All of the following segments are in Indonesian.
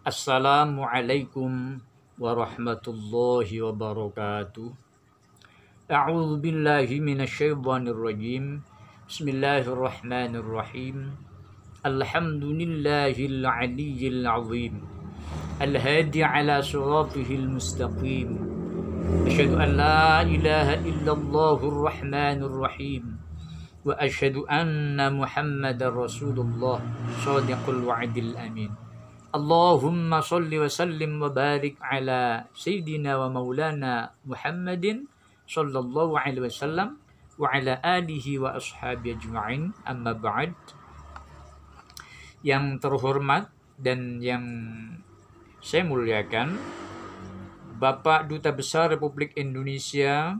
Assalamualaikum warahmatullahi wabarakatuh. A'udzu billahi minasyaitonir rajim. Bismillahirrahmanirrahim. Alhamdulillahil aliyyil azim. Al-hadi ala siratihil mustaqim. Asyhadu an la ilaha illallahur rahmanir rahim. Wa asyhadu anna Muhammadar Rasulullah shadiqul wa'dil amin. Allahumma salli wa sallim wa barik ala Sayyidina wa maulana Muhammadin sallallahu alaihi wasallam wa ala alihi wa ashabi ajma'in, amma ba'd. Yang terhormat dan yang saya muliakan, Bapak Duta Besar Republik Indonesia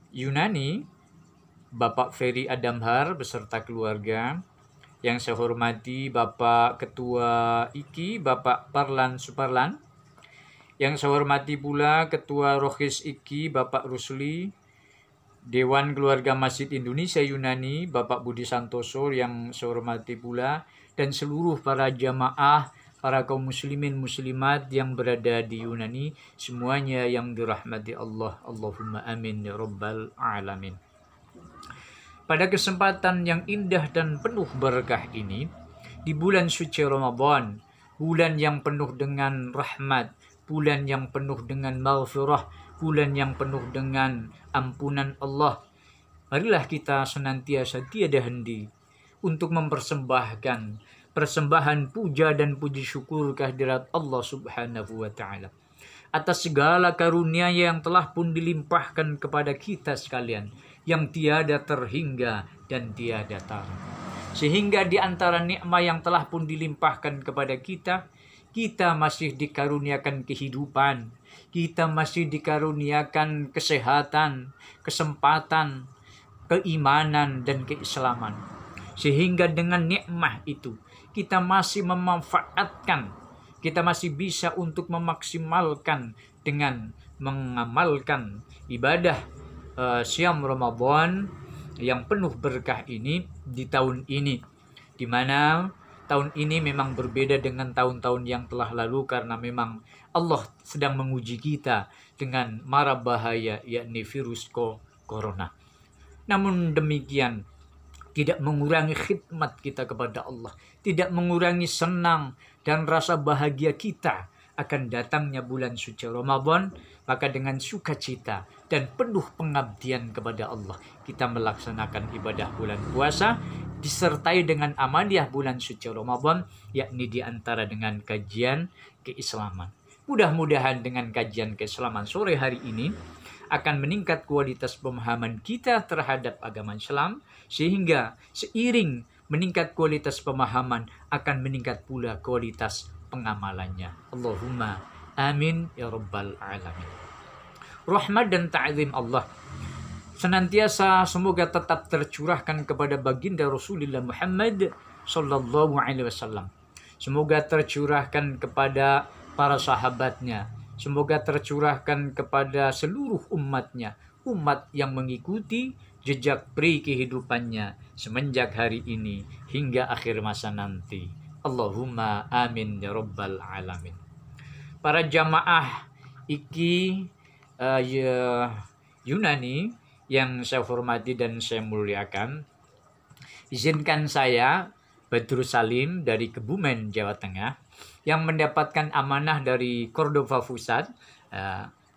Yunani, Bapak Ferry Adamhar beserta keluarga. Yang saya hormati Bapak Ketua IKI, Bapak Parlan Suparlan. Yang saya hormati pula Ketua Rohis IKI, Bapak Rusli. Dewan Keluarga Masjid Indonesia Yunani, Bapak Budi Santoso yang saya hormati pula. Dan seluruh para jamaah, para kaum muslimin muslimat yang berada di Yunani. Semuanya yang dirahmati Allah. Allahumma amin ya rabbal alamin. Pada kesempatan yang indah dan penuh berkah ini, di bulan suci Ramadan, bulan yang penuh dengan rahmat, bulan yang penuh dengan maghfirah, bulan yang penuh dengan ampunan Allah, marilah kita senantiasa tiada henti untuk mempersembahkan persembahan puja dan puji syukur kehadirat Allah Subhanahu wa Ta'ala atas segala karunia yang telah pun dilimpahkan kepada kita sekalian, yang tiada terhingga dan tiada tara. Sehingga di antara nikmat yang telah pun dilimpahkan kepada kita, kita masih dikaruniakan kehidupan, kita masih dikaruniakan kesehatan, kesempatan, keimanan, dan keislaman. Sehingga dengan nikmat itu, kita masih memanfaatkan, kita masih bisa untuk memaksimalkan dengan mengamalkan ibadah Syam Ramadan yang penuh berkah ini di tahun ini, di mana tahun ini memang berbeda dengan tahun-tahun yang telah lalu karena memang Allah sedang menguji kita dengan mara bahaya, yakni virus corona. Namun demikian tidak mengurangi khidmat kita kepada Allah, tidak mengurangi senang dan rasa bahagia kita akan datangnya bulan suci Ramadan. Maka dengan sukacita dan penuh pengabdian kepada Allah, kita melaksanakan ibadah bulan puasa disertai dengan amaliah bulan suci Ramadan, yakni diantara dengan kajian keislaman. Mudah-mudahan dengan kajian keislaman sore hari ini akan meningkat kualitas pemahaman kita terhadap agama Islam, sehingga seiring meningkat kualitas pemahaman akan meningkat pula kualitas pengamalannya. Allahumma amin ya rabbal alamin. Rahmat dan ta'zim Allah senantiasa semoga tetap tercurahkan kepada baginda Rasulullah Muhammad sallallahu alaihi wasallam. Semoga tercurahkan kepada para sahabatnya. Semoga tercurahkan kepada seluruh umatnya, umat yang mengikuti jejak pri kehidupannya semenjak hari ini hingga akhir masa nanti. Allahumma amin ya rabbal alamin. Para jamaah IKI Yunani yang saya hormati dan saya muliakan, izinkan saya, Badrus Salim dari Kebumen, Jawa Tengah, yang mendapatkan amanah dari Cordova Pusat.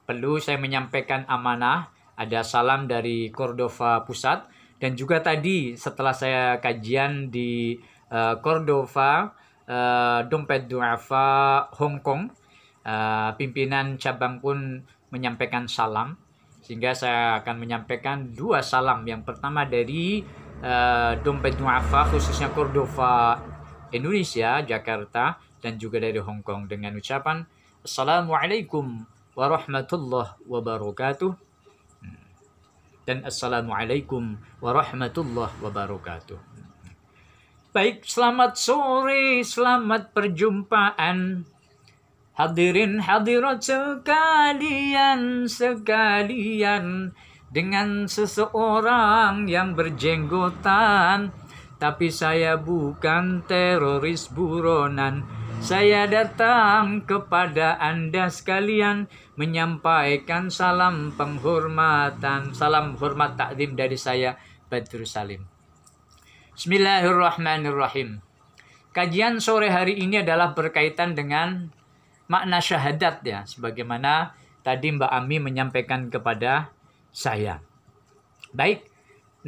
Perlu saya menyampaikan amanah, ada salam dari Cordova Pusat, dan juga tadi setelah saya kajian di Cordova, Dompet Duafa, Hong Kong, pimpinan cabang pun menyampaikan salam, sehingga saya akan menyampaikan dua salam. Yang pertama dari Dompet Duafa, khususnya Cordova Indonesia, Jakarta, dan juga dari Hong Kong, dengan ucapan Assalamualaikum warahmatullahi wabarakatuh, dan Assalamualaikum warahmatullahi wabarakatuh. Baik, selamat sore, selamat perjumpaan. Hadirin hadirat sekalian, dengan seseorang yang berjenggotan. Tapi saya bukan teroris buronan, Saya datang kepada Anda sekalian menyampaikan salam penghormatan, salam hormat takdim dari saya, Badrus Salim. Bismillahirrahmanirrahim. Kajian sore hari ini adalah berkaitan dengan makna syahadat ya, sebagaimana tadi Mbak Ami menyampaikan kepada saya. Baik,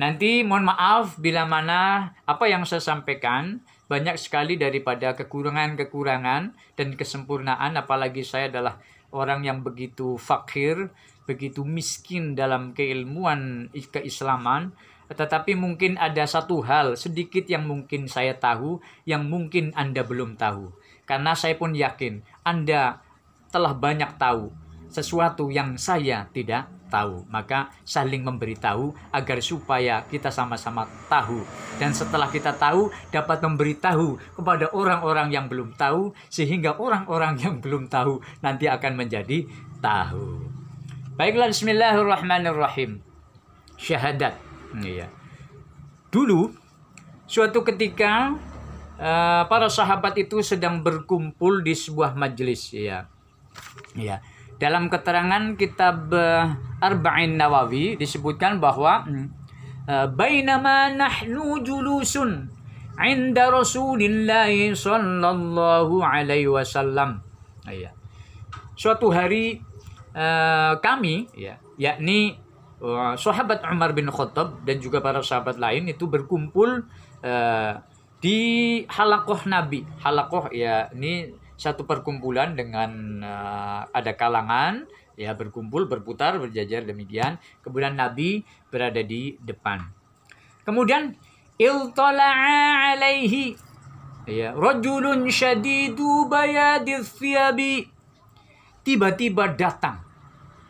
nanti mohon maaf bila mana apa yang saya sampaikan banyak sekali daripada kekurangan-kekurangan dan kesempurnaan, apalagi saya adalah orang yang begitu fakir, begitu miskin dalam keilmuan keislaman. Tetapi mungkin ada satu hal sedikit yang mungkin saya tahu, yang mungkin Anda belum tahu. Karena saya pun yakin Anda telah banyak tahu sesuatu yang saya tidak tahu. Maka saling memberitahu agar supaya kita sama-sama tahu. Dan setelah kita tahu, dapat memberitahu kepada orang-orang yang belum tahu, sehingga orang-orang yang belum tahu nanti akan menjadi tahu. Baiklah, bismillahirrahmanirrahim. Syahadat. Iya. Dulu suatu ketika para sahabat itu sedang berkumpul di sebuah majelis ya. Ya. Dalam keterangan kitab Arba'in Nawawi disebutkan bahwa bainama nahnu julusun 'inda Rasulillah sallallahu alaihi wasallam. Iya. Suatu hari kami ya, yakni sahabat Umar bin Khattab dan juga para sahabat lain itu berkumpul di halaqah Nabi. Halaqah ya, ini satu perkumpulan dengan ada kalangan ya, berkumpul, berputar, berjajar demikian. Kemudian Nabi berada di depan. Kemudian iltala'a alaihi ya rajulun syadidu bayadith thiyabi. Tiba-tiba datang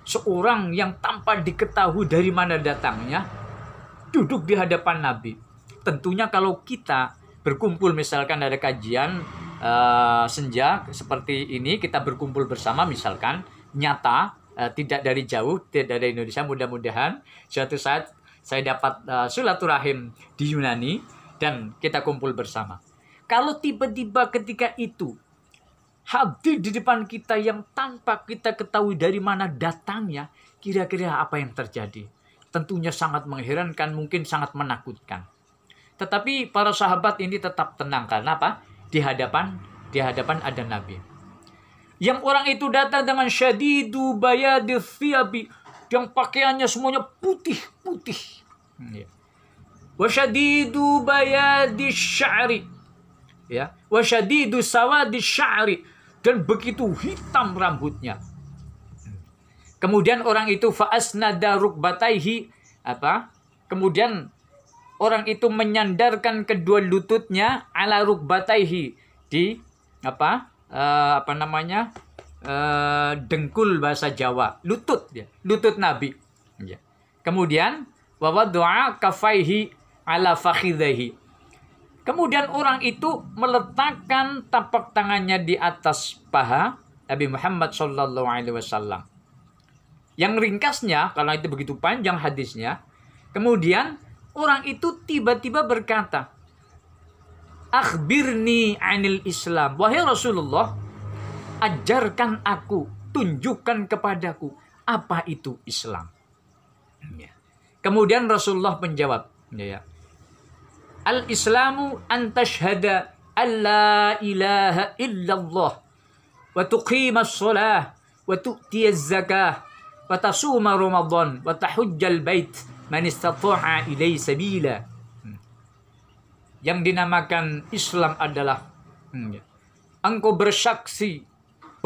seorang yang tanpa diketahui dari mana datangnya, duduk di hadapan Nabi. Tentunya kalau kita berkumpul, misalkan ada kajian senja seperti ini, kita berkumpul bersama misalkan, nyata, tidak dari jauh, tidak dari Indonesia, mudah-mudahan suatu saat saya dapat silaturahim di Yunani dan kita kumpul bersama. Kalau tiba-tiba ketika itu hadir di depan kita yang tanpa kita ketahui dari mana datangnya, kira-kira apa yang terjadi? Tentunya sangat mengherankan, mungkin sangat menakutkan. Tetapi para sahabat ini tetap tenang. Karena apa? Di hadapan ada Nabi. Yang orang itu datang dengan syadidu bayadith thiyabi, yang pakaiannya semuanya putih-putih. Wa syadidu bayadish sya'ri. Ya, wa syadidu sawadish sya'ri. Dan begitu hitam rambutnya. Kemudian orang itu fa'asnada rukbataihi, apa? Kemudian orang itu menyandarkan kedua lututnya ala rukbataihi, di apa? Dengkul bahasa Jawa, lutut ya, lutut Nabi. Ya. Kemudian wa wada'a kafaihi ala fakhidhihi. Kemudian orang itu meletakkan tapak tangannya di atas paha Nabi Muhammad sallallahu alaihi wasallam. Yang ringkasnya, karena itu begitu panjang hadisnya, kemudian orang itu tiba-tiba berkata, "Akhbirni 'anil Islam." Wahai Rasulullah, ajarkan aku, tunjukkan kepadaku apa itu Islam. Ya. Kemudian Rasulullah menjawab, ya. Al-Islamu an tashhada an la ilaha illallah wa tuqimas shalah wa tu'tiyaz zakah wa tasuma ramadan wa tahujjal bait man istata'a ilaihi sabila. Yang dinamakan Islam adalah engkau bersaksi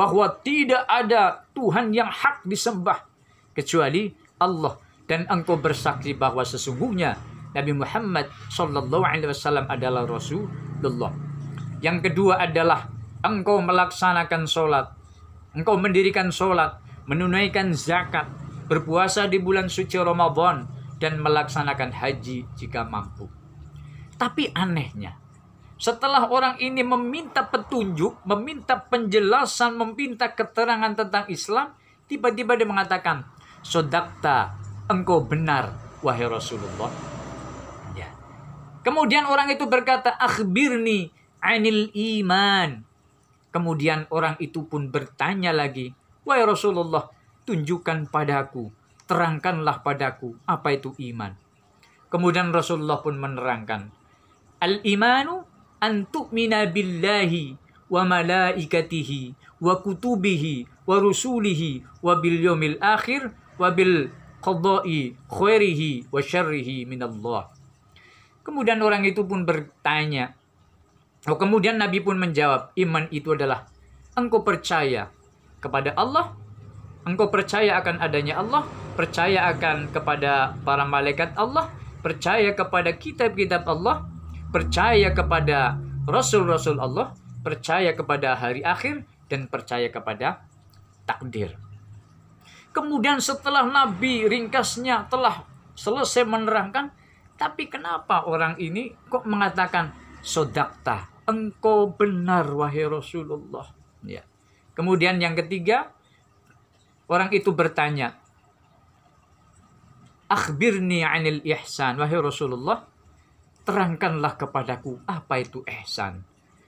bahwa tidak ada Tuhan yang hak disembah kecuali Allah, dan engkau bersaksi bahwa sesungguhnya Nabi Muhammad sallallahu alaihi wasallam adalah Rasulullah. Yang kedua adalah engkau melaksanakan sholat, engkau mendirikan sholat, menunaikan zakat, berpuasa di bulan suci Ramadan, dan melaksanakan haji jika mampu. Tapi anehnya, setelah orang ini meminta petunjuk, meminta penjelasan, meminta keterangan tentang Islam, tiba-tiba dia mengatakan, "Sodakta, engkau benar, wahai Rasulullah." Kemudian orang itu berkata, "Akhbirni 'anil iman." Kemudian orang itu pun bertanya lagi, "Wahai Rasulullah, tunjukkan padaku, terangkanlah padaku, apa itu iman?" Kemudian Rasulullah pun menerangkan, "Al-imanu an tu'mina billahi wa malaikatihi wa kutubihi wa rusulihi wa bil yaumil akhir wa bil qada'i khairihi wa syarrihi minallah." Kemudian orang itu pun bertanya, kemudian Nabi pun menjawab, iman itu adalah engkau percaya kepada Allah, engkau percaya akan adanya Allah, percaya akan kepada para malaikat Allah, percaya kepada kitab-kitab Allah, percaya kepada rasul-rasul Allah, percaya kepada hari akhir, dan percaya kepada takdir. Kemudian setelah Nabi ringkasnya telah selesai menerangkan, tapi kenapa orang ini kok mengatakan sodakta, engkau benar wahai Rasulullah. Ya. Kemudian yang ketiga, orang itu bertanya, akhbirni anil ihsan, wahai Rasulullah, terangkanlah kepadaku apa itu ihsan.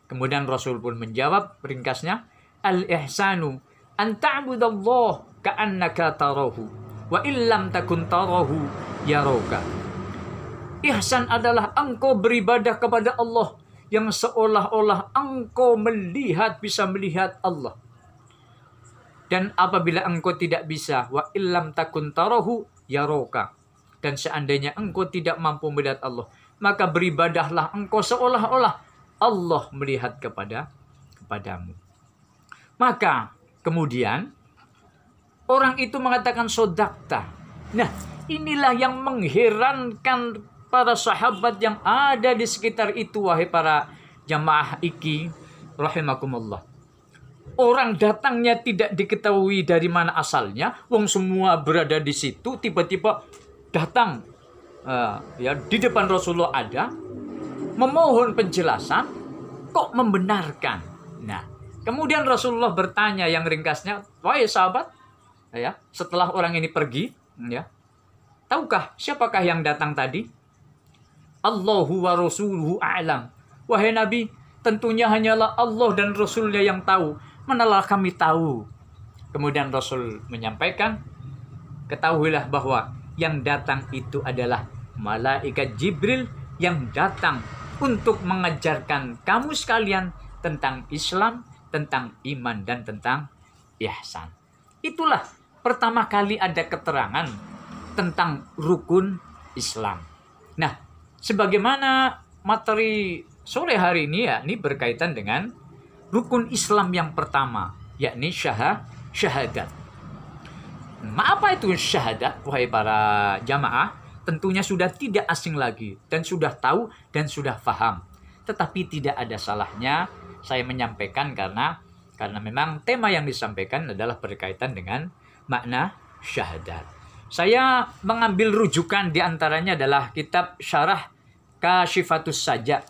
Kemudian Rasul pun menjawab ringkasnya, al-ihsanu an ta'budallah ka'annaka tarahu wa illam takun tarahu yarauka. Ihsan adalah engkau beribadah kepada Allah yang seolah-olah engkau bisa melihat Allah. Dan apabila engkau tidak bisa, wa illam takun tarahu yarauka, dan seandainya engkau tidak mampu melihat Allah, maka beribadahlah engkau seolah-olah Allah melihat kepadamu. Maka kemudian orang itu mengatakan sodakta. Nah, inilah yang mengherankan para sahabat yang ada di sekitar itu, wahai para jamaah iki rahimakumullah. Orang datangnya tidak diketahui dari mana asalnya, wong semua berada di situ, tiba-tiba datang di depan Rasulullah ada, memohon penjelasan, kok membenarkan. Nah, kemudian Rasulullah bertanya yang ringkasnya, wahai sahabat, ya, setelah orang ini pergi, ya, tahukah siapakah yang datang tadi? Allahu wa rasuluhu a'lam. Wahai Nabi, tentunya hanyalah Allah dan Rasulnya yang tahu. Manalah kami tahu. Kemudian Rasul menyampaikan, ketahuilah bahwa yang datang itu adalah malaikat Jibril yang datang untuk mengajarkan kamu sekalian tentang Islam, tentang iman, dan tentang ihsan. Itulah pertama kali ada keterangan tentang rukun Islam. Nah, sebagaimana materi sore hari ini, yakni berkaitan dengan rukun Islam yang pertama, yakni syahadat. Apa itu syahadat, wahai para jamaah? Tentunya sudah tidak asing lagi dan sudah tahu dan sudah paham. Tetapi tidak ada salahnya saya menyampaikan karena memang tema yang disampaikan adalah berkaitan dengan makna syahadat. Saya mengambil rujukan diantaranya adalah kitab Syarah Kashifatus Sajak,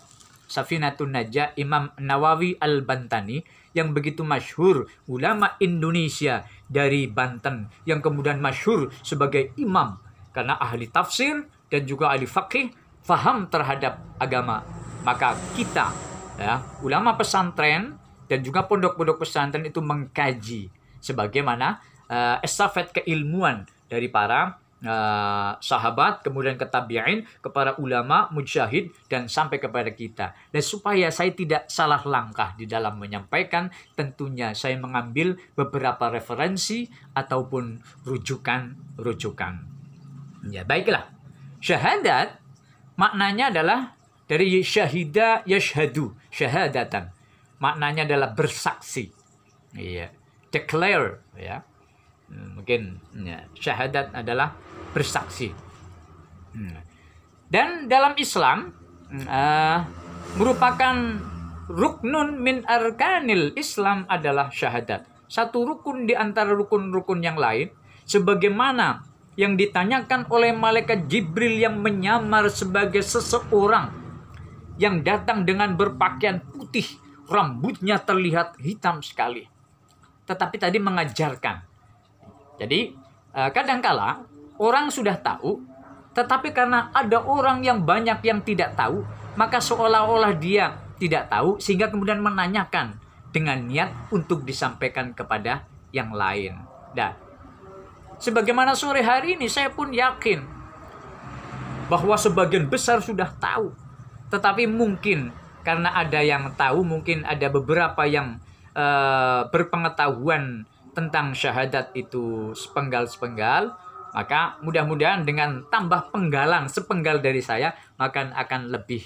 Safinatun Najah, Imam Nawawi Al-Bantani, yang begitu masyhur, ulama Indonesia dari Banten, yang kemudian masyhur sebagai imam karena ahli tafsir dan juga ahli fikih, faham terhadap agama. Maka kita, ya, ulama pesantren dan juga pondok-pondok pesantren itu mengkaji sebagaimana estafet keilmuan dari para sahabat, kemudian ke tabi'in, kepada ulama, mujahid, dan sampai kepada kita. Dan supaya saya tidak salah langkah di dalam menyampaikan, tentunya saya mengambil beberapa referensi ataupun rujukan. Ya, baiklah. Syahadat maknanya adalah dari syahida yashhadu, syahadatan. Maknanya adalah bersaksi. Iya, declare, ya. Mungkin ya, syahadat adalah bersaksi. Dan dalam Islam merupakan ruknun min arkanil Islam adalah syahadat. Satu rukun di antara rukun-rukun yang lain, sebagaimana yang ditanyakan oleh malaikat Jibril yang menyamar sebagai seseorang yang datang dengan berpakaian putih, rambutnya terlihat hitam sekali. Tetapi tadi mengajarkan. Jadi kadangkala orang sudah tahu, tetapi karena ada orang yang banyak yang tidak tahu, maka seolah-olah dia tidak tahu sehingga kemudian menanyakan dengan niat untuk disampaikan kepada yang lain. Dan sebagaimana sore hari ini saya pun yakin bahwa sebagian besar sudah tahu. Tetapi mungkin karena ada yang tahu, mungkin ada beberapa yang berpengetahuan tentang syahadat itu sepenggal-sepenggal, maka mudah-mudahan dengan tambah penggalan sepenggal dari saya, maka akan lebih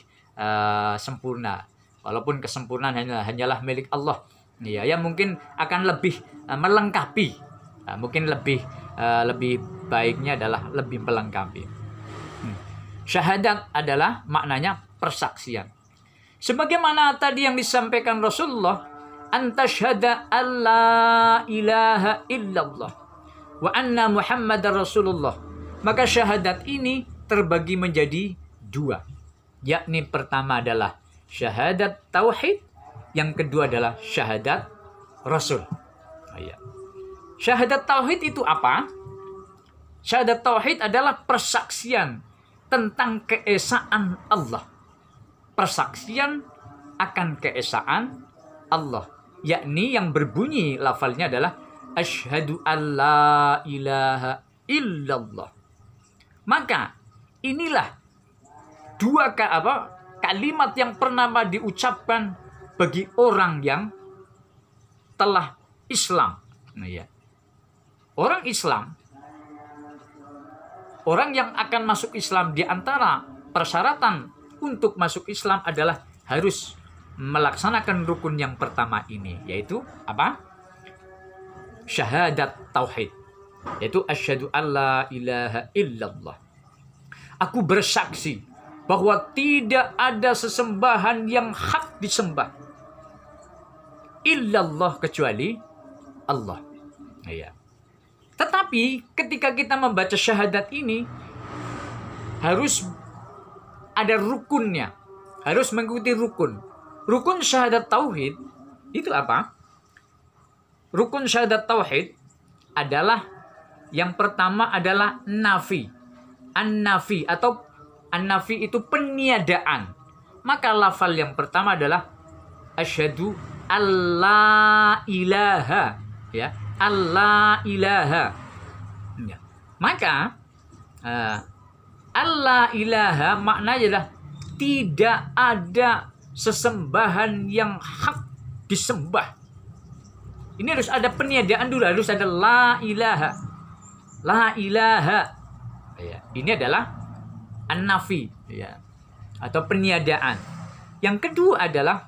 sempurna. Walaupun kesempurnaan hanyalah milik Allah. Ya, mungkin akan lebih melengkapi. Mungkin lebih baiknya adalah lebih melengkapi. Syahadat adalah maknanya persaksian. Sebagaimana tadi yang disampaikan Rasulullah, antashhada alla ilaha illallah wa anna Muhammadar Rasulullah. Maka syahadat ini terbagi menjadi dua. Yakni pertama adalah syahadat tauhid, yang kedua adalah syahadat Rasul. Syahadat tauhid itu apa? Syahadat tauhid adalah persaksian tentang keesaan Allah. Persaksian akan keesaan Allah, yakni yang berbunyi lafalnya adalah asyhadu alla ilaha illallah. Maka inilah dua kalimat yang pernah diucapkan bagi orang yang telah Islam. Orang Islam, orang yang akan masuk Islam, di antara persyaratan untuk masuk Islam adalah harus melaksanakan rukun yang pertama ini, yaitu apa? Syahadat tauhid, yaitu asyhadu alla ilaha illallah. Aku bersaksi bahwa tidak ada sesembahan yang hak disembah illallah, kecuali Allah. Tetapi ketika kita membaca syahadat ini harus ada rukunnya, harus mengikuti rukun. Rukun syahadat tauhid itu apa? Rukun syahadat tauhid adalah yang pertama adalah nafi. An-nafi atau an-nafi itu peniadaan. Maka lafal yang pertama adalah asyhadu alla ilaha, alla ilaha. Maka alla ilaha maknanya adalah tidak ada sesembahan yang hak disembah. Ini harus ada peniadaan dulu, harus ada la ilaha. La ilaha. Ini adalah an-nafi, atau peniadaan. Yang kedua adalah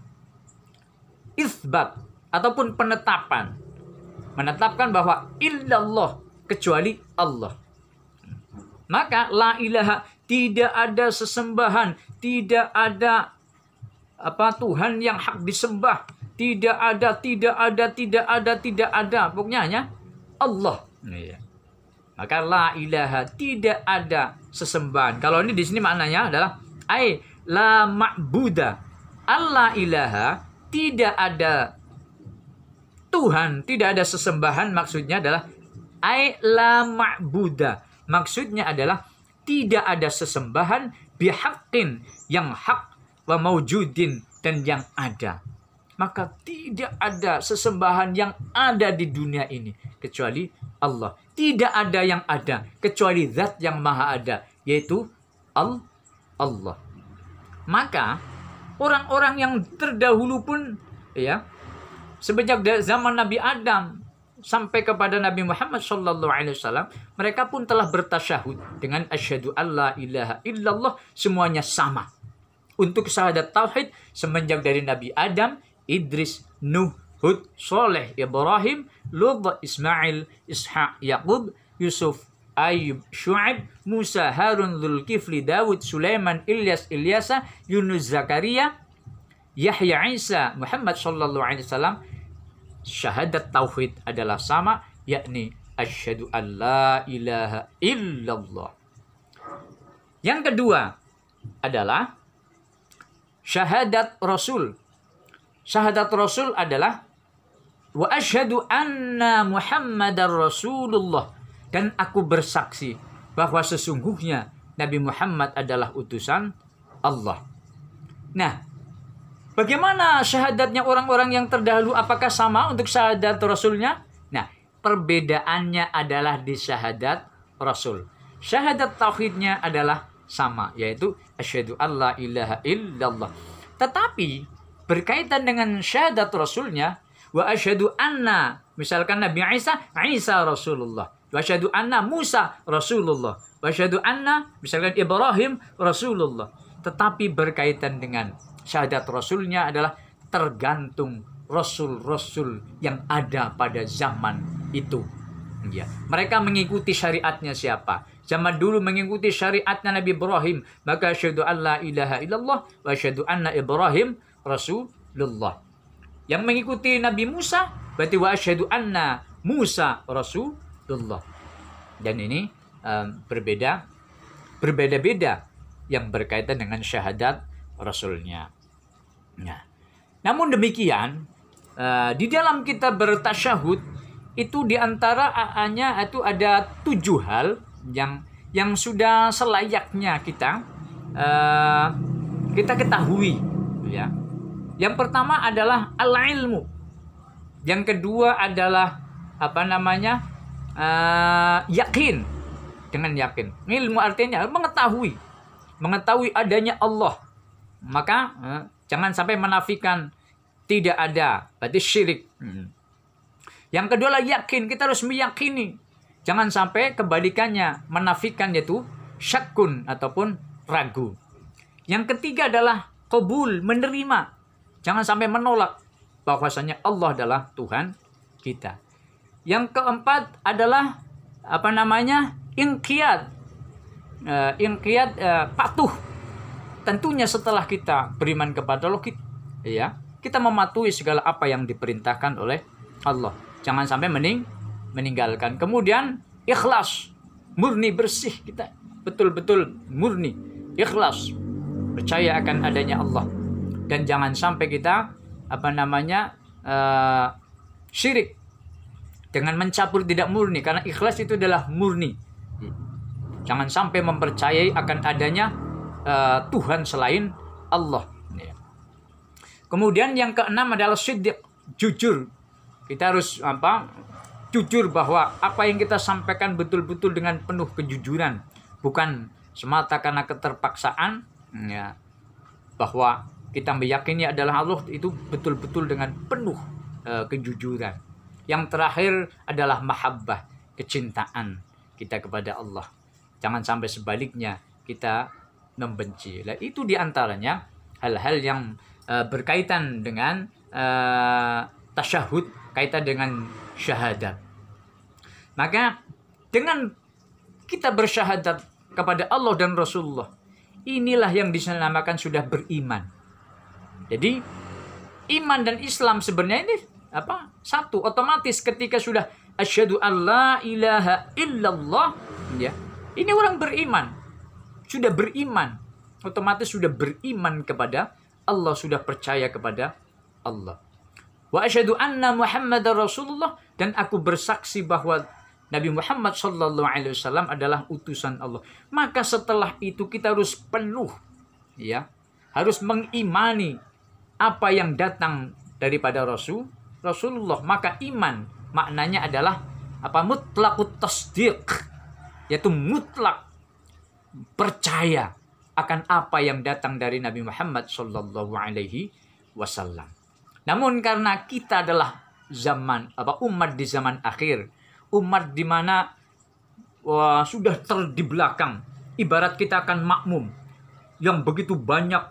isbat ataupun penetapan. Menetapkan bahwa illallah, kecuali Allah. Maka la ilaha, tidak ada sesembahan, tidak ada Tuhan yang hak disembah, tidak ada, pokoknya hanya Allah. Maka la ilaha, tidak ada sesembahan. Kalau ini di sini maknanya adalah la ma'buda. Allah ilaha, tidak ada Tuhan, tidak ada sesembahan, maksudnya adalah la ma'buda. Maksudnya adalah tidak ada sesembahan bihaqqin, yang hak, wa maujudin, dan yang ada. Maka tidak ada sesembahan yang ada di dunia ini kecuali Allah. Tidak ada yang ada kecuali zat yang maha ada, yaitu Allah. Maka orang-orang yang terdahulu pun semenjak zaman Nabi Adam sampai kepada Nabi Muhammad SAW, mereka pun telah bertasyahud dengan asyhadu alla ilaha illallah, semuanya sama. Untuk syahadat tauhid semenjak dari Nabi Adam, Idris, Nuh, Hud, Soleh, Ibrahim, Lut, Ismail, Ishaq, Yaqub, Yusuf, Ayub, Syu'aib, Musa, Harun, Dzulkifli, Dawud, Sulaiman, Ilyasa, Yunus, Zakaria, Yahya, Isa, Muhammad SAW. Syahadat tauhid adalah sama, yakni asyhadu alla ilaha illallah. Yang kedua adalah syahadat Rasul. Syahadat Rasul adalah wa asyhadu anna Muhammadar Rasulullah, dan aku bersaksi bahwa sesungguhnya Nabi Muhammad adalah utusan Allah. Nah, Bagaimana syahadatnya orang-orang yang terdahulu? Apakah sama untuk syahadat Rasulnya? Nah, perbedaannya adalah di syahadat Rasul. Syahadat tauhidnya adalah sama, yaitu asyhadu alla ilaha illallah. Tetapi berkaitan dengan syahadat Rasulnya, wa asyhadu anna, misalkan Nabi Isa Rasulullah, wa asyhadu anna Musa Rasulullah, wa asyhadu anna misalkan Ibrahim Rasulullah. Tetapi berkaitan dengan syahadat Rasulnya adalah tergantung Rasul-Rasul yang ada pada zaman itu. Ya, mereka mengikuti syariatnya siapa? Zaman dulu mengikuti syariatnya Nabi Ibrahim, maka asyhadu alla ilaha illallah wa asyhadu anna Ibrahim Rasulullah. Yang mengikuti Nabi Musa, berarti wa asyhadu anna Musa Rasulullah. Dan ini berbeda-beda yang berkaitan dengan syahadat Rasulnya. Nah, namun demikian, di dalam kita bertasyahud itu diantaranya itu ada 7 hal yang sudah selayaknya kita ketahui, ya. Yang pertama adalah al-ilmu. Yang kedua adalah yakin. Dengan yakin. Ilmu artinya mengetahui adanya Allah. Maka jangan sampai menafikan tidak ada, berarti syirik. Yang kedua adalah yakin, kita harus meyakini. Jangan sampai kebalikannya, menafikan, yaitu syakun ataupun ragu. Yang ketiga adalah qabul, menerima. Jangan sampai menolak bahwasanya Allah adalah Tuhan kita. Yang keempat adalah inqiyad. Patuh. Tentunya setelah kita beriman kepada Allah, kita mematuhi segala apa yang diperintahkan oleh Allah. Jangan sampai meninggalkan. Kemudian ikhlas, murni, bersih, kita betul-betul murni, ikhlas, percaya akan adanya Allah. Dan jangan sampai kita syirik dengan mencampur tidak murni, karena ikhlas itu adalah murni. Jangan sampai mempercayai akan adanya Tuhan selain Allah. Kemudian yang keenam adalah siddiq, jujur. Kita harus jujur bahwa apa yang kita sampaikan betul-betul dengan penuh kejujuran, bukan semata karena keterpaksaan, bahwa kita meyakini adalah Allah, itu betul-betul dengan penuh kejujuran. Yang terakhir adalah mahabbah, kecintaan kita kepada Allah. Jangan sampai sebaliknya kita membenci. Nah, itu diantaranya hal-hal yang berkaitan dengan tasyahud, kaitan dengan syahadat. Maka dengan kita bersyahadat kepada Allah dan Rasulullah, inilah yang dinamakan sudah beriman. Jadi iman dan Islam sebenarnya ini satu. Otomatis ketika sudah asyhadu alla ilaha illallah, ini orang beriman, sudah beriman, otomatis sudah beriman kepada Allah, sudah percaya kepada Allah. Wa asyhadu anna Muhammadar Rasulullah, dan aku bersaksi bahwa Nabi Muhammad sallallahu alaihi wasallam adalah utusan Allah. Maka setelah itu kita harus penuh, harus mengimani apa yang datang daripada Rasulullah. Maka iman maknanya adalah mutlaqut tasdiq, yaitu mutlak percaya akan apa yang datang dari Nabi Muhammad sallallahu alaihi wasallam. Namun karena kita adalah umat di zaman akhir, umat di mana sudah di belakang, ibarat kita akan makmum yang begitu banyak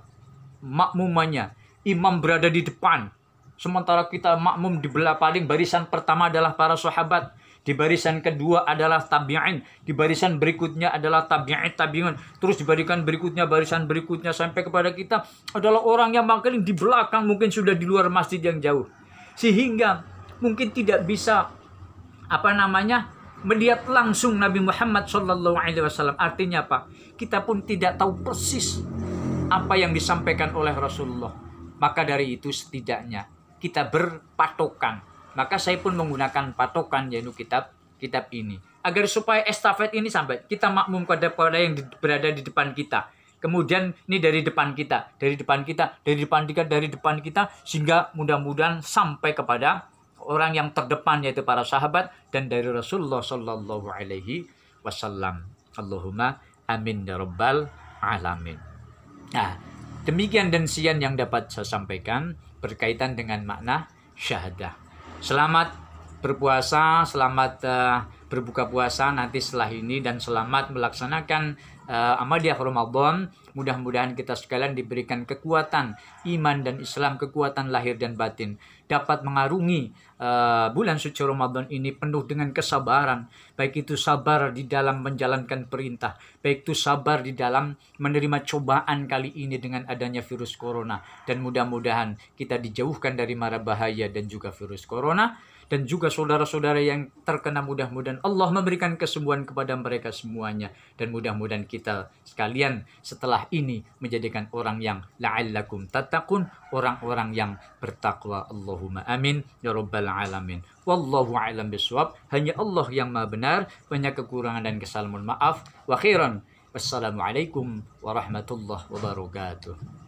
makmumannya, imam berada di depan, sementara kita makmum di paling barisan pertama adalah para sahabat, di barisan kedua adalah tabi'in, di barisan berikutnya adalah tabi'in, terus di barisan berikutnya sampai kepada kita adalah orang yang makin di belakang, mungkin sudah di luar masjid yang jauh, sehingga mungkin tidak bisa melihat langsung Nabi Muhammad SAW. Artinya apa? Kita pun tidak tahu persis apa yang disampaikan oleh Rasulullah. Maka dari itu setidaknya kita berpatokan. Maka saya pun menggunakan patokan, yaitu kitab ini, agar supaya estafet ini sampai kita makmum kepada yang berada di depan kita. Kemudian ini dari depan kita, sehingga mudah-mudahan sampai kepada orang yang terdepan yaitu para sahabat dan dari Rasulullah Shallallahu Alaihi Wasallam. Allahumma amin ya rabbal alamin. Nah, demikian dan sekian yang dapat saya sampaikan berkaitan dengan makna syahadah. Selamat berpuasa, selamat berbuka puasa nanti setelah ini, dan selamat melaksanakan Amaliyah Ramadan. Mudah-mudahan kita sekalian diberikan kekuatan iman dan Islam, kekuatan lahir dan batin, dapat mengarungi bulan suci Ramadan ini penuh dengan kesabaran, baik itu sabar di dalam menjalankan perintah, baik itu sabar di dalam menerima cobaan kali ini dengan adanya virus corona, dan mudah-mudahan kita dijauhkan dari mara bahaya dan juga virus corona. Dan juga saudara-saudara yang terkena, mudah-mudahan Allah memberikan kesembuhan kepada mereka semuanya. Dan mudah-mudahan kita sekalian setelah ini menjadikan orang yang la'allakum tattaqun, orang-orang yang bertakwa. Allahumma amin ya rabbal alamin. Wallahu a'lam bishawab. Hanya Allah yang maha benar, banyak kekurangan dan kesalahan, maaf. Wa khairan. Wassalamualaikum warahmatullahi wabarakatuh.